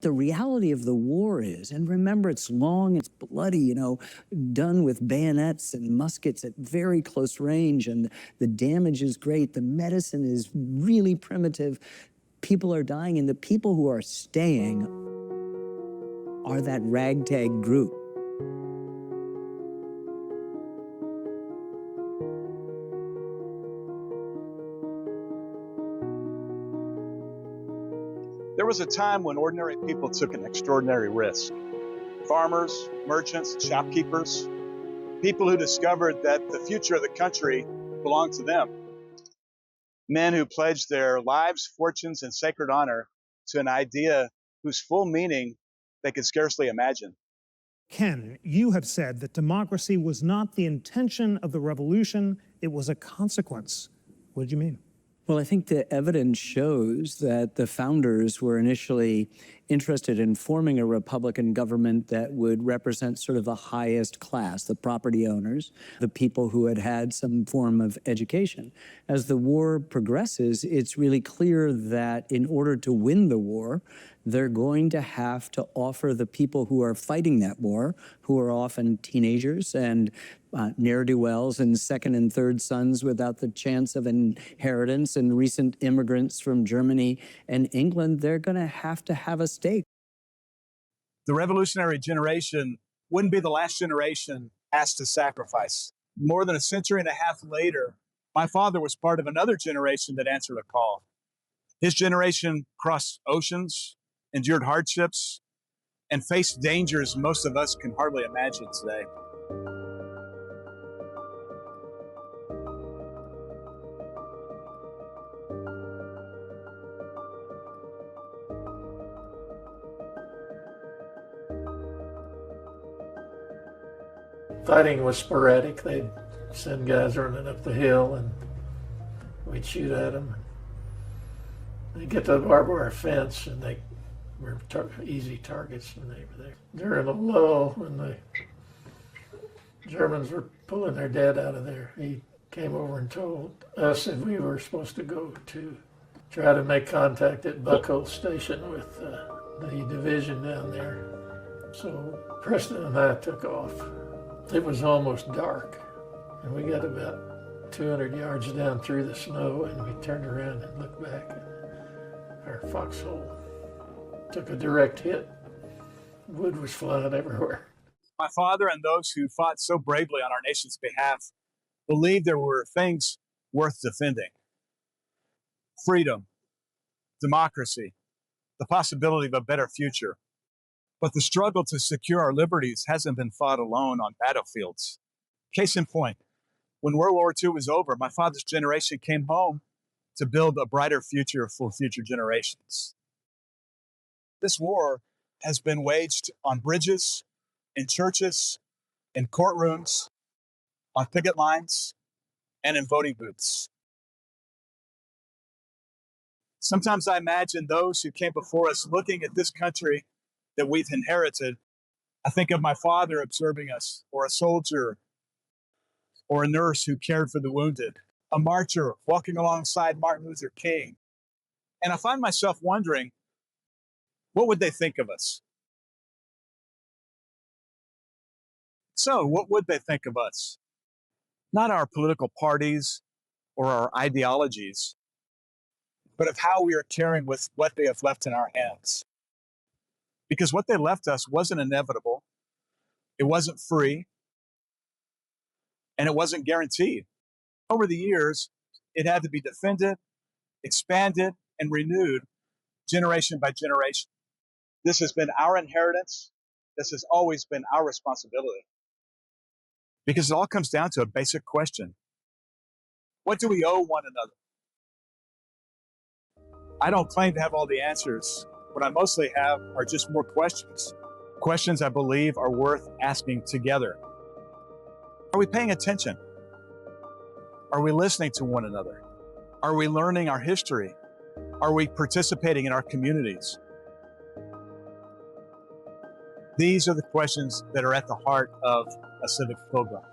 The reality of the war is, and remember, it's long, it's bloody, done with bayonets and muskets at very close range, and the damage is great. The medicine is really primitive. People are dying, and the people who are staying are that ragtag group. There was a time when ordinary people took an extraordinary risk. Farmers, merchants, shopkeepers, people who discovered that the future of the country belonged to them. Men who pledged their lives, fortunes, and sacred honor to an idea whose full meaning they could scarcely imagine. Ken, you have said that democracy was not the intention of the revolution, it was a consequence. What did you mean? Well, I think the evidence shows that the founders were initially interested in forming a Republican government that would represent sort of the highest class, the property owners, the people who had had some form of education. As the war progresses, it's really clear that in order to win the war, they're going to have to offer the people who are fighting that war, who are often teenagers and ne'er-do-wells and second and third sons without the chance of inheritance, and recent immigrants from Germany and England, they're going to have a stake. The revolutionary generation wouldn't be the last generation asked to sacrifice. More than a century and a half later, my father was part of another generation that answered a call. His generation crossed oceans, endured hardships, and faced dangers most of us can hardly imagine today. Fighting was sporadic. They'd send guys running up the hill and we'd shoot at them. They'd get to the barbed wire fence and they were easy targets when they were there. During a lull, when the Germans were pulling their dead out of there, he came over and told us that we were supposed to go to try to make contact at Buckhole Station with the division down there. So Preston and I took off. It was almost dark, and we got about 200 yards down through the snow, and we turned around and looked back, and our foxhole took a direct hit. Wood was flying everywhere. My father and those who fought so bravely on our nation's behalf believed there were things worth defending. Freedom, democracy, the possibility of a better future. But the struggle to secure our liberties hasn't been fought alone on battlefields. Case in point, when World War II was over, my father's generation came home to build a brighter future for future generations. This war has been waged on bridges, in churches, in courtrooms, on picket lines, and in voting booths. Sometimes I imagine those who came before us looking at this country that we've inherited. I think of my father observing us, or a soldier, or a nurse who cared for the wounded, a marcher walking alongside Martin Luther King. And I find myself wondering, what would they think of us? So, what would they think of us? Not our political parties or our ideologies, but of how we are caring with what they have left in our hands. Because what they left us wasn't inevitable, it wasn't free, and it wasn't guaranteed. Over the years, it had to be defended, expanded, and renewed generation by generation. This has been our inheritance. This has always been our responsibility. Because it all comes down to a basic question. What do we owe one another? I don't claim to have all the answers. What I mostly have are just more questions. Questions I believe are worth asking together. Are we paying attention? Are we listening to one another? Are we learning our history? Are we participating in our communities? These are the questions that are at the heart of A Civic Pilgrim.